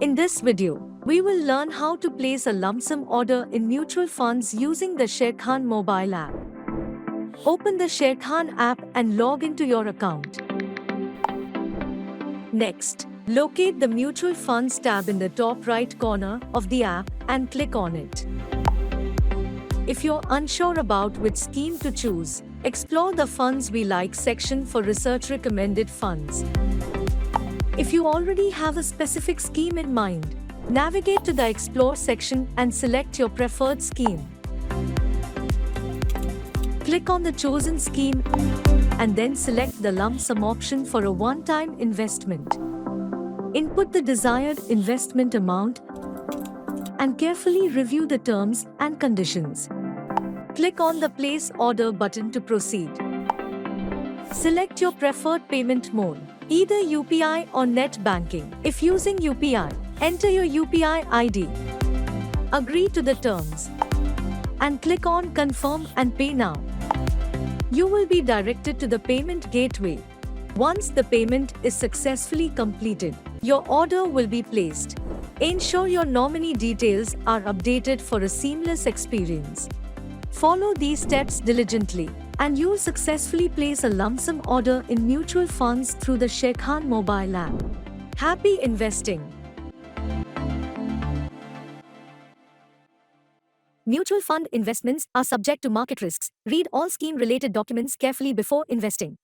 In this video, we will learn how to place a lump sum order in mutual funds using the Sharekhan mobile app. Open the Sharekhan app and log into your account. Next, locate the Mutual Funds tab in the top right corner of the app and click on it. If you're unsure about which scheme to choose, explore the Funds We Like section for research recommended funds. If you already have a specific scheme in mind, navigate to the Explore section and select your preferred scheme. Click on the chosen scheme and then select the lump sum option for a one-time investment. Input the desired investment amount and carefully review the terms and conditions. Click on the Place Order button to proceed. Select your preferred payment mode, either UPI or net banking. If using UPI, enter your UPI ID. Agree to the terms and click on Confirm and Pay Now. You will be directed to the payment gateway. Once the payment is successfully completed, your order will be placed. Ensure your nominee details are updated for a seamless experience. Follow these steps diligently, and you'll successfully place a lump sum order in mutual funds through the Sharekhan mobile app. Happy investing! Mutual fund investments are subject to market risks. Read all scheme-related documents carefully before investing.